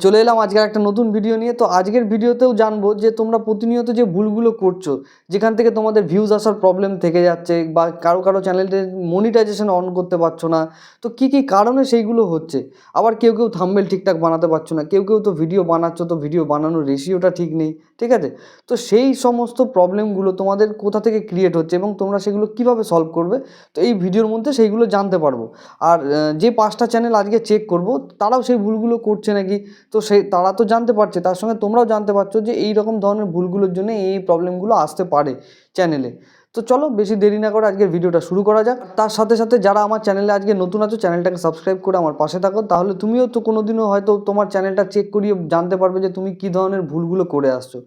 চলে এলাম আজকের একটা নতুন ভিডিও নিয়ে। তো আজকের ভিডিওতেও জানবো যে তোমরা প্রতিনিয়ত যে ভুলগুলো করছো, যেখান থেকে তোমাদের ভিউজ আসার প্রবলেম থেকে যাচ্ছে, বা কারো চ্যানেলতে মনিটাইজেশন অন করতে পারছো না, তো কী কী কারণে সেইগুলো হচ্ছে। আবার কেউ থাম্বনেল ঠিকঠাক বানাতে পারছো না, কেউ তো ভিডিও বানাচ্ছো তো ভিডিও বানানোর রেশিওটা ঠিক নেই, ঠিক আছে। তো সেই সমস্ত প্রবলেমগুলো তোমাদের কোথা থেকে ক্রিয়েট হচ্ছে এবং তোমরা সেগুলো কীভাবে সলভ করবে, তো এই ভিডিওর মধ্যে সেইগুলো জানতে পারবো। আর যে 5টা চ্যানেল আজকে চেক করব তারাও সেই ভুলগুলো করছে নাকি, তো তারা তো জানতে পারছে, তার সঙ্গে তোমরাও জানতে পারছো যে এই রকম ধরনের ভুলগুলোর জন্য এই প্রবলেমগুলো আসতে পারে চ্যানেলে। তো চলো বেশি দেরি না করে আজকের ভিডিওটা শুরু করা যাক। তার সাথে সাথে যারা আমার চ্যানেলে আজকে নতুন আছো, চ্যানেলটাকে সাবস্ক্রাইব করে আমার পাশে থাকো, তাহলে তুমিও তো কোনোদিনও হয়তো তোমার চ্যানেলটা চেক করিয়ে জানতে পারবে যে তুমি কী ধরনের ভুলগুলো করে আসছো।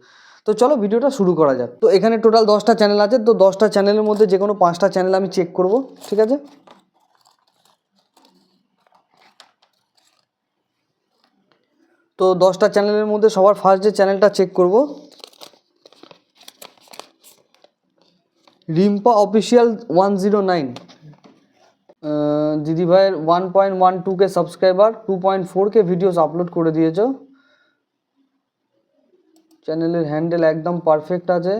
তো চলো ভিডিওটা শুরু করা যাক। তো এখানে টোটাল 10টা চ্যানেল আছে, তো 10টা চ্যানেলের মধ্যে যে কোনো 5টা চ্যানেল আমি চেক করব, ঠিক আছে। তো 10টা চ্যানেলের মধ্যে সবার ফার্স্ট যে চ্যানেলটা চেক করব, রিম্পা অফিসিয়াল 109। দিদিভাইয়ের 1.12K subscriber, 2.4K videos upload করে দিয়েছ। চ্যানেলের হ্যান্ডেল একদম পারফেক্ট আছে,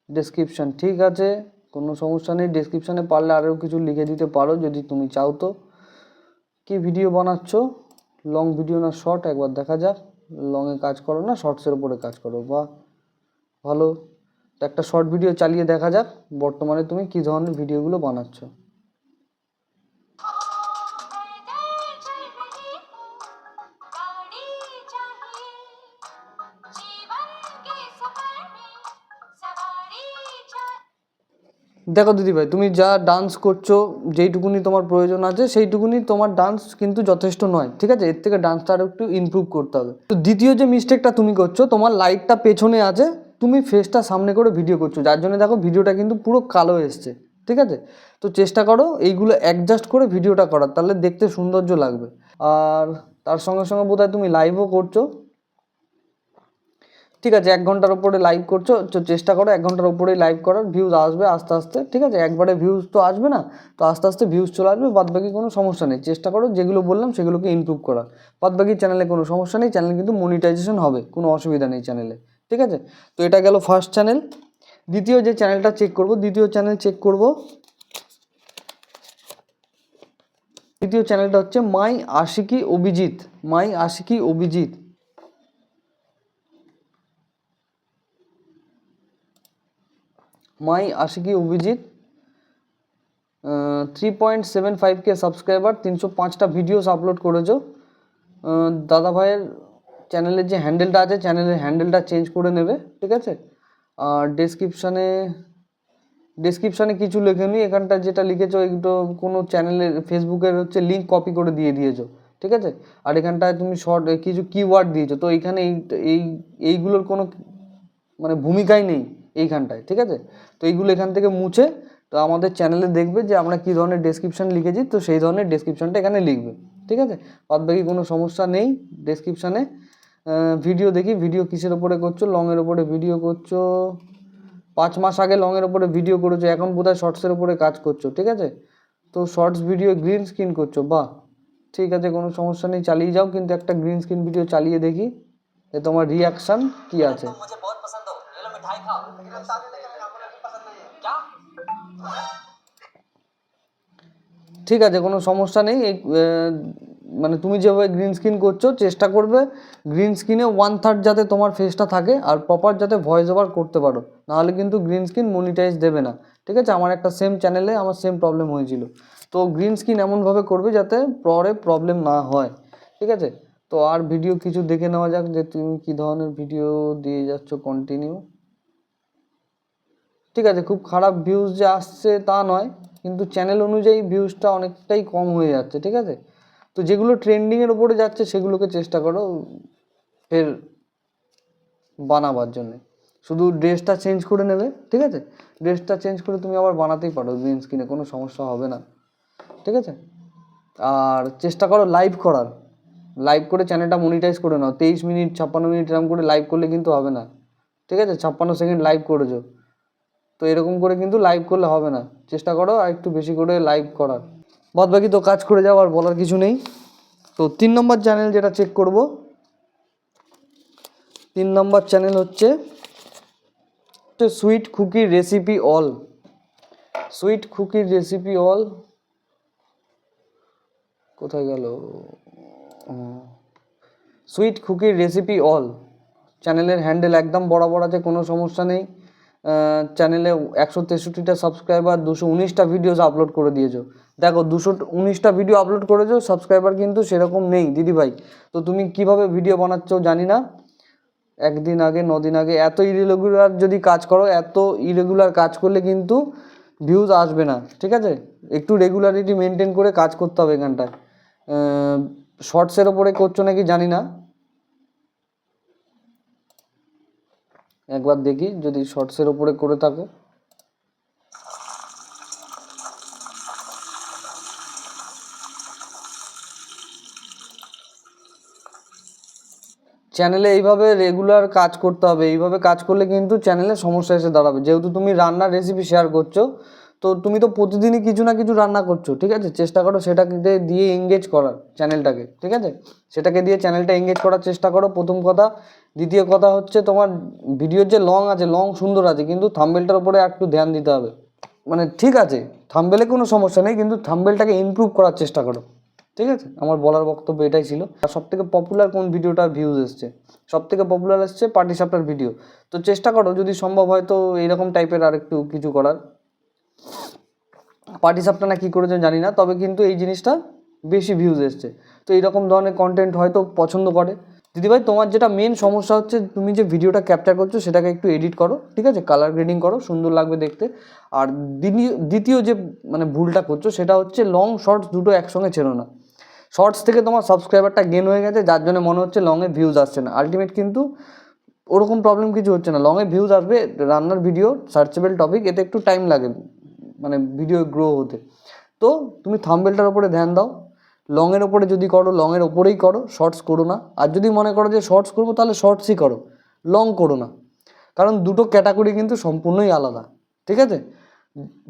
ডেসক্রিপশান ঠিক আছে, কোনো সমস্যা নেই। ডেসক্রিপশানে পারলে আরও কিছু লিখে দিতে পারো যদি তুমি চাও। তো কী ভিডিও বানাচ্ছ, লং ভিডিও না শর্ট, একবার দেখা যাক। লংয়ে কাজ করো না শর্টসের উপরে কাজ করো, বা ভালো। তো একটা শর্ট ভিডিও চালিয়ে দেখা যাক বর্তমানে তুমি কী ধরনের ভিডিওগুলো বানাচ্ছ। দেখো দিদিভাই, তুমি যা ডান্স করছো, যেইটুকুনি তোমার প্রয়োজন আছে সেইটুকুনি তোমার ডান্স কিন্তু যথেষ্ট নয়, ঠিক আছে। এর থেকে ডান্সটা আরও একটু ইমপ্রুভ করতে হবে। তো দ্বিতীয় যে মিস্টেকটা তুমি করছো, তোমার লাইটটা পেছনে আছে, তুমি ফেসটা সামনে করে ভিডিও করছো, যার জন্য দেখো ভিডিওটা কিন্তু পুরো কালো এসছে, ঠিক আছে। তো চেষ্টা করো এইগুলো অ্যাডজাস্ট করে ভিডিওটা করার, তাহলে দেখতে সৌন্দর্য লাগবে। আর তার সঙ্গে সঙ্গে বোধহয় তুমি লাইভও করছো, ঠিক আছে। 1 ঘন্টার ওপরে লাইভ করছো, তো চেষ্টা করো 1 ঘন্টার ওপরেই লাইভ করার। ভিউজ আসবে আস্তে আস্তে, ঠিক আছে। একবারে ভিউজ তো আসবে না, তো আস্তে আস্তে ভিউজ চলে আসবে, বাদবাকি কোনো সমস্যা নেই। চেষ্টা করো যেগুলো বললাম সেগুলোকে ইমপ্রুভ করার, বাদবাকি চ্যানেলে কোনো সমস্যা নেই। চ্যানেল কিন্তু মনিটাইজেশন হবে, কোনো অসুবিধা নেই চ্যানেলে, ঠিক আছে। তো এটা গেল ফার্স্ট চ্যানেল। দ্বিতীয় যে চ্যানেলটা চেক করব, দ্বিতীয় চ্যানেলটা হচ্ছে my Aashiqui Abhijit. My Aashiqui Abhijit, my Aashiqui Abhijit, 3.75K subscriber, 305টা ভিডিওস আপলোড করেছো। দাদা ভাইয়ের চ্যানেলের যে হ্যান্ডেলটা আছে, চ্যানেলের হ্যান্ডেলটা চেঞ্জ করে নেবে, ঠিক আছে। আর ডেসক্রিপশানে কিছু লেখেনি, এখানটা যেটা লিখেছো এগুলো কোনো চ্যানেলের ফেসবুকের হচ্ছে লিঙ্ক কপি করে দিয়ে দিয়েছো, ঠিক আছে। আর এখানটায় তুমি শর্ট কিছু কিওয়ার্ড দিয়েছো, তো এইখানে এইগুলোর কোনো মানে ভূমিকাই নেই এইখানটায়, ঠিক আছে। তো এইগুলো এখান থেকে মুছে, তো আমাদের চ্যানেলে দেখবে যে আমরা কী ধরনের ডেসক্রিপশান লিখেছি, তো সেই ধরনের ডেসক্রিপশানটা এখানে লিখবে, ঠিক আছে। বাদবাকি কোনো সমস্যা নেই। ডেসক্রিপশানে ভিডিও দেখি, ভিডিও কিসের ওপরে করছো, লংয়ের ওপরে ভিডিও করছো। 5 মাস আগে লংয়ের ওপরে ভিডিও করেছো, এখন বোধহয় শর্টসের ওপরে কাজ করছো, ঠিক আছে। তো শর্টস ভিডিও গ্রিন স্ক্রিন করছো, বাহ, ঠিক আছে, কোনো সমস্যা নেই, চালিয়ে যাও। কিন্তু একটা গ্রিন স্ক্রিন ভিডিও চালিয়ে দেখি যে তোমার রিয়াকশান কী আছে। ঠিক আছে, কোনো সমস্যা নেই। এই মানে তুমি যেভাবে গ্রিন স্ক্রিন করছো, চেষ্টা করবে গ্রিন স্ক্রিনে 1/3 যাতে তোমার ফেসটা থাকে, আর প্রপার যাতে ভয়েস ওভার করতে পারো, নাহলে কিন্তু গ্রিন স্ক্রিন মনিটাইজ দেবে না, ঠিক আছে। আমার একটা সেম চ্যানেলে আমার সেম প্রবলেম হয়েছিল। তো গ্রিন স্ক্রিন এমনভাবে করবে যাতে পরে প্রবলেম না হয়, ঠিক আছে। তো আর ভিডিও কিছু দেখে নেওয়া যাক যে তুমি কী ধরনের ভিডিও দিয়ে যাচ্ছ কন্টিনিউ, ঠিক আছে। খুব খারাপ ভিউজ যে আসছে তা নয়, কিন্তু চ্যানেল অনুযায়ী ভিউজটা অনেকটাই কম হয়ে যাচ্ছে, ঠিক আছে। তো যেগুলো ট্রেন্ডিংয়ের ওপরে যাচ্ছে সেগুলোকে চেষ্টা করো ফের বানাবার জন্যে। শুধু ড্রেসটা চেঞ্জ করে নেবে, ঠিক আছে। ড্রেসটা চেঞ্জ করে তুমি আবার বানাতেই পারো গ্রিন স্ক্রিনে, কোনো সমস্যা হবে না, ঠিক আছে। আর চেষ্টা করো লাইভ করার, লাইভ করে চ্যানেলটা মনিটাইজ করে নাও। 23 মিনিট 56 মিনিট এরকম করে লাইভ করলে কিন্তু হবে না, ঠিক আছে। 56 সেকেন্ড লাইভ করেছো, তো এরকম করে কিন্তু লাইভ করলে হবে না। চেষ্টা করো আর একটু বেশি করে লাইভ করার, বাদ বাকি তো কাজ করে যাও, আর বলার কিছু নেই। তো 3 নম্বর চ্যানেল যেটা চেক করব, 3 নম্বর চ্যানেল হচ্ছে সুইট কুকির রেসিপি অল। সুইট কুকির রেসিপি অল কোথায় গেল? সুইট কুকির রেসিপি অল চ্যানেলের হ্যান্ডেল একদম বরাবর আছে, কোনো সমস্যা নেই। চ্যানেলে 163টা সাবস্ক্রাইবার, 219টা ভিডিওস আপলোড করে দিয়েছো। দেখো 219টা ভিডিও আপলোড করেছো, সাবস্ক্রাইবার কিন্তু সেরকম নেই দিদিভাই। তো তুমি কিভাবে ভিডিও বানাচ্ছ জানি না, একদিন আগে 9 দিন আগে এত ইরেগুলার যদি কাজ করো, এত ইরেগুলার কাজ করলে কিন্তু ভিউজ আসবে না, ঠিক আছে? একটু রেগুলারিটি মেনটেন করে কাজ করতে হবে এখানটায়। শর্টসের ওপরে করছো নাকি জানি না, একবার দেখি যদি শর্টসের ওপরে করে থাকো। চ্যানেলে এইভাবে রেগুলার কাজ করতে হবে, এইভাবে কাজ করলে কিন্তু চ্যানেলে সমস্যা এসে দাঁড়াবে। যেহেতু তুমি রান্নার রেসিপি শেয়ার করছো, তো তুমি তো প্রতিদিনই কিছু না কিছু রান্না করছো, ঠিক আছে? চেষ্টা করো সেটাকে দিয়ে এঙ্গেজ করার চ্যানেলটাকে, ঠিক আছে? সেটাকে দিয়ে চ্যানেলটা এঙ্গেজ করার চেষ্টা করো, প্রথম কথা। দ্বিতীয় কথা হচ্ছে তোমার ভিডিওর যে লং আছে, লং সুন্দর আছে, কিন্তু থাম্বনেলটার উপরে একটু ধ্যান দিতে হবে। মানে ঠিক আছে, থাম্বনেলে কোনো সমস্যা নেই, কিন্তু থাম্বনেলটাকে ইমপ্রুভ করার চেষ্টা করো, ঠিক আছে? আমার বলার বক্তব্য এটাই ছিল। আর সবথেকে পপুলার কোন ভিডিওটা ভিউজ এসছে? সবথেকে পপুলার এসছে পাটিসাপটার ভিডিও। তো চেষ্টা করো যদি সম্ভব হয় তো এইরকম টাইপের আর একটু কিছু করার। পাটিসাপটা না কী করেছো জানি না, তবে কিন্তু এই জিনিসটা বেশি ভিউজ এসছে। তো এইরকম ধরনের কন্টেন্ট হয়তো পছন্দ করে। দিদিভাই তোমার যেটা মেন সমস্যা হচ্ছে, তুমি যে ভিডিওটা ক্যাপচার করছো সেটাকে একটু এডিট করো, ঠিক আছে? কালার গ্রেডিং করো, সুন্দর লাগবে দেখতে। আর দ্বিতীয় যে মানে ভুলটা করছো সেটা হচ্ছে লং শর্টস দুটো একসঙ্গে ছেড়ো না। শর্টস থেকে তোমার সাবস্ক্রাইবারটা গেন হয়ে গেছে, যার জন্য মনে হচ্ছে লংয়ে ভিউজ আসছে না। আলটিমেট কিন্তু ওরকম প্রবলেম কিছু হচ্ছে না, লংয়ে ভিউজ আসবে। রান্নার ভিডিও, সার্চেবল টপিক, এতে একটু টাইম লাগে মানে ভিডিও গ্রো হতে। তো তুমি থাম্বনেলটার ওপরে ধ্যান দাও। লংয়ের ওপরে যদি করো, লংয়ের ওপরেই করো, শর্টস করো না। আর যদি মনে করো যে শর্টস করবো, তাহলে শর্টসই করো, লং করো না। কারণ দুটো ক্যাটাগরি কিন্তু সম্পূর্ণই আলাদা, ঠিক আছে?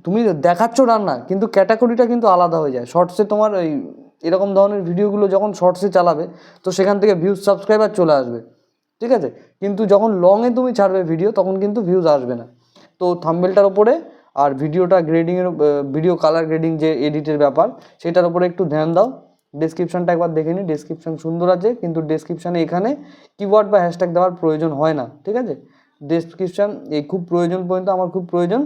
তুমি দেখাচ্ছ রান্না, কিন্তু ক্যাটাগরিটা কিন্তু আলাদা হয়ে যায়। শর্টসে তোমার ওই এরকম ধরনের ভিডিওগুলো যখন শর্টসে চালাবে, তো সেখান থেকে ভিউজ সাবস্ক্রাইবার চলে আসবে, ঠিক আছে? কিন্তু যখন লংয়ে তুমি ছাড়বে ভিডিও, তখন কিন্তু ভিউজ আসবে না। তো থাম্বনেলটার ওপরে আর ভিডিওটা গ্রেডিংয়ের, ভিডিও কালার গ্রেডিং যে এডিটের ব্যাপার, সেটার উপরে একটু ধ্যান দাও। ডেসক্রিপশানটা একবার দেখে নিই, ডেসক্রিপশান সুন্দর আছে, কিন্তু ডেসক্রিপশানে এখানে কিওয়ার্ড বা হ্যাশট্যাগ দেওয়ার প্রয়োজন হয় না, ঠিক আছে? ডেসক্রিপশান এই খুব প্রয়োজন পর্যন্ত আমার খুব প্রয়োজন,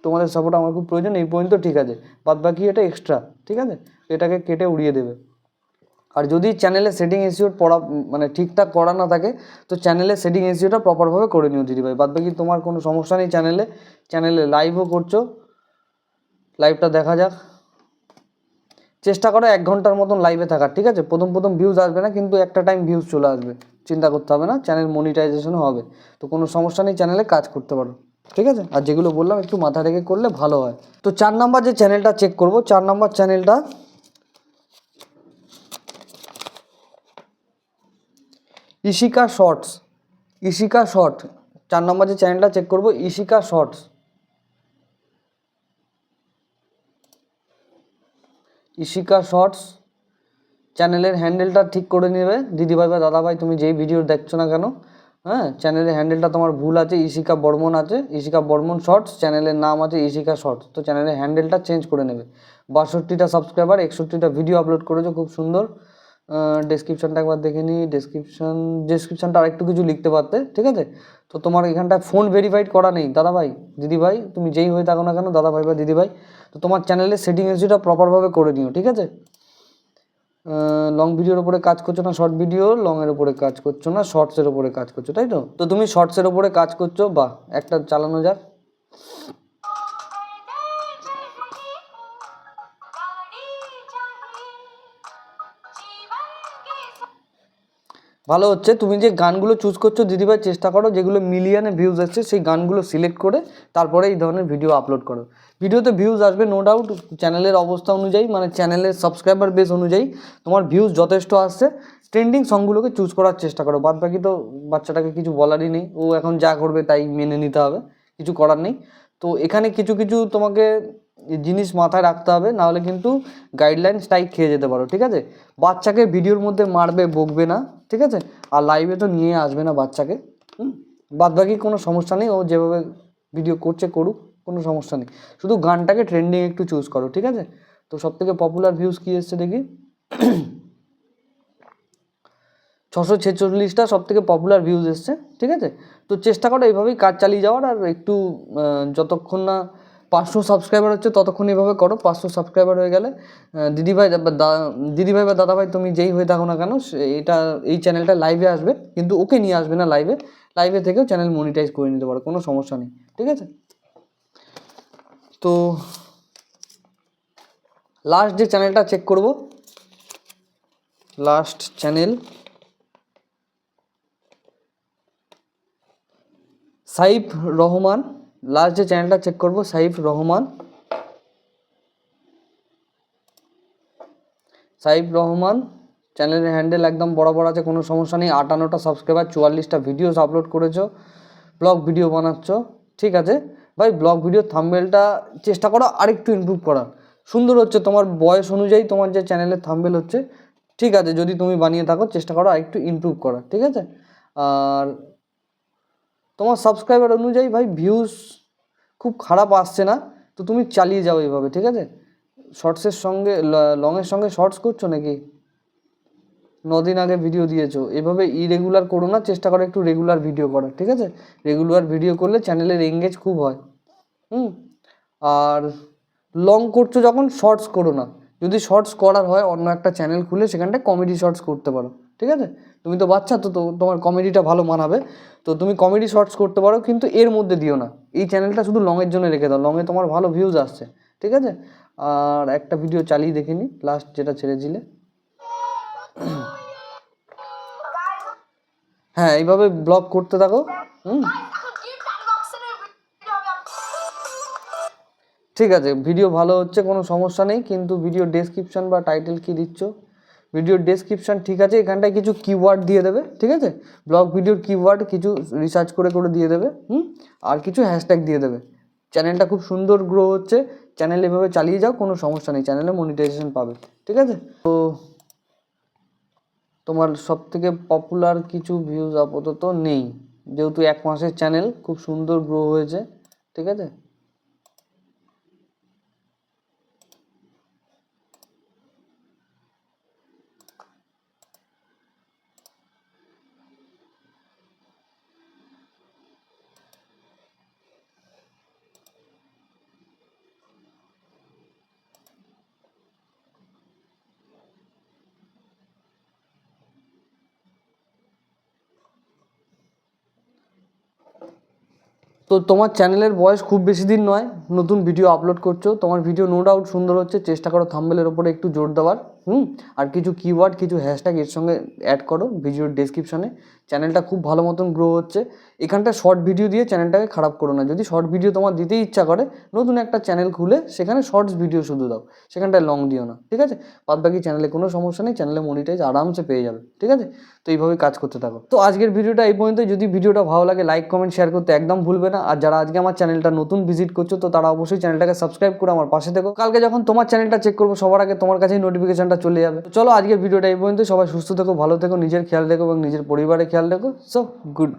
তোমাদের সাপোর্ট আমার খুব প্রয়োজন, এই পর্যন্ত ঠিক আছে। বাদ বাকি এটা এক্সট্রা, ঠিক আছে? এটাকে কেটে উড়িয়ে দেবে। আর যদি চ্যানেলে সেটিং এসইওর পড়া মানে ঠিকঠাক করা না থাকে, তো চ্যানেলে সেটিং এসইওটা প্রপারভাবে করে নিও দিদিভাই। বাদ বাকি তোমার কোনো সমস্যা নেই। চ্যানেলে লাইভও করছো, লাইভটা দেখা যাক। চেষ্টা করো 1 ঘন্টার মতন লাইভে থাকার, ঠিক আছে? প্রথম ভিউজ আসবে না, কিন্তু একটা টাইম ভিউজ চলে আসবে, চিন্তা করতে হবে না। চ্যানেল মনিটাইজেশনও হবে, তো কোনো সমস্যা নেই, চ্যানেলে কাজ করতে পারো, ঠিক আছে? আর যেগুলো বললাম একটু মাথা রেখে করলে ভালো হয়। তো 4 নাম্বার যে চ্যানেলটা চেক করবো, 4 নাম্বার চ্যানেলটা ইশিকা শর্টস। 4 নম্বর যে চ্যানেলটা চেক করবো, ইশিকা শর্টস। ইশিকা শর্টস চ্যানেলের হ্যান্ডেলটা ঠিক করে নেবে দিদিভাই বা দাদাভাই, তুমি যেই ভিডিও দেখছো না কেন। হ্যাঁ, চ্যানেলের হ্যান্ডেলটা তোমার ভুল আছে, ইশিকা বর্মন আছে, ইশিকা বর্মন শর্টস, চ্যানেলের নাম আছে ইশিকা শর্টস। তো চ্যানেলের হ্যান্ডেলটা চেঞ্জ করে নেবে। 62টা সাবস্ক্রাইবার, 61টা ভিডিও আপলোড করেছো, খুব সুন্দর। ডেসক্রিপশানটা একবার দেখে নিই। ডেসক্রিপশানটা আরেকটু কিছু লিখতে পারতে, ঠিক আছে? তো তোমার এখানটায় ফোন ভেরিফাইড করা নেই দাদাভাই দিদিভাই, তুমি যেই হয়ে থাকো না কেন দাদাভাই বা দিদিভাই। তো তোমার চ্যানেলের সেটিং এসিটা প্রপারভাবে করে নিও, ঠিক আছে? লং ভিডিওর উপরে কাজ করছো না, শর্ট ভিডিও, লংয়ের উপরে কাজ করছো না, শর্টসের উপরে কাজ করছো, তাই তো? তো তুমি শর্টসের উপরে কাজ করছো, বা একটা চালানো যাক। ভালো হচ্ছে। তুমি যে গানগুলো চুজ করছো দিদিভাই, চেষ্টা করো যেগুলো মিলিয়নে ভিউজ আসছে সেই গানগুলো সিলেক্ট করে তারপরে এই ধরনের ভিডিও আপলোড করো। ভিডিওতে ভিউজ আসবে নো ডাউট, চ্যানেলের অবস্থা অনুযায়ী, মানে চ্যানেলের সাবস্ক্রাইবার বেস অনুযায়ী তোমার ভিউজ যথেষ্ট আসছে। ট্রেন্ডিং সংগুলোকে চুজ করার চেষ্টা করো। বাদ বাকি তো বাচ্চাটাকে কিছু বলারই নেই, ও এখন যা করবে তাই মেনে নিতে হবে, কিছু করার নেই। তো এখানে কিছু তোমাকে জিনিস মাথায় রাখতে হবে, নাহলে কিন্তু গাইডলাইন স্ট্রাইক খেয়ে যেতে পারো, ঠিক আছে? বাচ্চাকে ভিডিওর মধ্যে মারবে, বকবে না, ঠিক আছে? আর লাইভে তো নিয়ে আসবে না বাচ্চাকে, বাদ বাকি কোনো সমস্যা নেই, ও যেভাবে ভিডিও করছে করুক, কোনো সমস্যা নেই, শুধু গানটাকে ট্রেন্ডিং একটু চুজ করো, ঠিক আছে? তো সব থেকে পপুলার ভিউজ কী এসছে দেখি, 646টা সব থেকে পপুলার ভিউজ এসছে, ঠিক আছে? তো চেষ্টা করো এইভাবেই কাজ চালিয়ে যাওয়ার, আর একটু যতক্ষণ না 500 সাবস্ক্রাইবার হচ্ছে ততক্ষণ এইভাবে করো। 500 সাবস্ক্রাইবার হয়ে গেলে দিদিভাই বা দাদাভাই তুমি যেই হয়ে থাকো না কেন, এই চ্যানেলটা লাইভে আসবে, কিন্তু ওকে নিয়ে আসবে না লাইভে থেকেও চ্যানেল মনিটাইজ করে নিতে পারো, কোনো সমস্যা নেই, ঠিক আছে? তো লাস্ট যে চ্যানেলটা চেক করব, last channel Saif Rahman, last যে চ্যানেলটা চেক করব সাইফ রহমান চ্যানেলের হ্যান্ডেল একদম বরাবর আছে, কোনো সমস্যা নেই। 58টা সাবস্ক্রাইবার, 44টা ভিডিওস আপলোড করেছো, ব্লগ ভিডিও বানাচ্ছ, ঠিক আছে ভাই? ব্লগ ভিডিও থাম্বনেলটা চেষ্টা করো আরেকটু ইমপ্রুভ করার, সুন্দর হচ্ছে তোমার বয়স অনুযায়ী তোমার যে চ্যানেলের থাম্বনেল হচ্ছে, ঠিক আছে? যদি তুমি বানিয়ে থাকো চেষ্টা করো আরেকটু ইমপ্রুভ করার, ঠিক আছে? আর তোমার সাবস্ক্রাইবার অনুযায়ী ভাই ভিউজ খুব খারাপ আসছে না, তো তুমি চালিয়ে যাও এইভাবে, ঠিক আছে? শর্টসের সঙ্গে লংয়ের সঙ্গে শর্টস করছো নাকি? 9 দিন আগে ভিডিও দিয়েছো, এভাবে ইরেগুলার করো না, চেষ্টা করো একটু রেগুলার ভিডিও করার, ঠিক আছে? রেগুলার ভিডিও করলে চ্যানেলের এঙ্গেজ খুব হয়। আর লং করছো যখন শর্টস করো না, যদি শর্টস করার হয় অন্য একটা চ্যানেল খুলে সেখানটায় কমেডি শর্টস করতে পারো, ঠিক আছে? তুমি তো বাচ্চা, তো তোমার কমেডিটা ভালো মানাবে, তো তুমি কমেডি শর্টস করতে পারো, কিন্তু এর মধ্যে দিও না, এই চ্যানেলটা শুধু লংয়ের জন্য রেখে দাও, লংয়ে তোমার ভালো ভিউজ আসছে, ঠিক আছে? আর একটা ভিডিও চালিয়ে দেখে নি, লাস্ট যেটা ছেড়েছিলে। হ্যাঁ, এইভাবে ব্লগ করতে থাকো। ঠিক আছে, ভিডিও ভালো হচ্ছে, কোনো সমস্যা নেই, কিন্তু ভিডিও ডেসক্রিপশন বা টাইটেল কি দিচ্ছ, ভিডিওর ডেসক্রিপশন ঠিক আছে, এখানটায় কিছু কিওয়ার্ড দিয়ে দেবে, ঠিক আছে? ব্লগ ভিডিওর কিওয়ার্ড কিছু রিসার্চ করে দিয়ে দেবে, আর কিছু হ্যাশট্যাগ দিয়ে দেবে। চ্যানেলটা খুব সুন্দর গ্রো হচ্ছে, চ্যানেল এভাবে চালিয়ে যাও, কোনো সমস্যা নেই, চ্যানেলে মনিটাইজেশন পাবে, ঠিক আছে? তো তোমার সব থেকে পপুলার কিছু ভিউজ আপাতত নেই, যেহেতু 1 মাসের চ্যানেল, খুব সুন্দর গ্রো হয়েছে, ঠিক আছে? তো তোমার চ্যানেলের বয়স খুব বেশি দিন নয়, নতুন ভিডিও আপলোড করছো, তোমার ভিডিও নো ডাউট সুন্দর হচ্ছে, চেষ্টা করো থাম্বনেলের ওপরে একটু জোর দেওয়ার, আর কিছু কিওয়ার্ড কিছু হ্যাশট্যাগ এর সঙ্গে অ্যাড করো ভিডিওর ডেসক্রিপশনে। চ্যানেলটা খুব ভালো মতন গ্রো হচ্ছে, এখানটা শর্ট ভিডিও দিয়ে চ্যানেলটাকে খারাপ করো না, যদি শর্ট ভিডিও তোমার দিতে ইচ্ছা করে নতুন একটা চ্যানেল খুলে সেখানে শর্টস ভিডিও শুধু দাও, সেখানটায় লং দিও না, ঠিক আছে? বাদ বাকি চ্যানেলে কোনো সমস্যা নেই, চ্যানেলে মনিটাইজ আরামসে পেয়ে যাবে, ঠিক আছে? তো এইভাবেই কাজ করতে থাকো। তো আজকের ভিডিওটা এই পর্যন্ত, যদি ভিডিওটা ভালো লাগে লাইক কমেন্ট শেয়ার করতে একদম ভুলবে না, আর যারা আজকে আমার চ্যানেলটা নতুন ভিজিট করছো তো তারা অবশ্যই চ্যানেলটাকে সাবস্ক্রাইব করে আমার পাশে থেকো, কালকে যখন তোমার চ্যানেলটা চেক করবো সবার আগে তোমার কাছেই নোটিফিকেশনটা চলে যাবে। তো চলো আজকের ভিডিওটা এই পর্যন্ত, সবাই সুস্থ থেকো, ভালো থেকো, নিজের খেয়াল রেখো এবং নিজের পরিবারের খেয়াল রেখো। So good.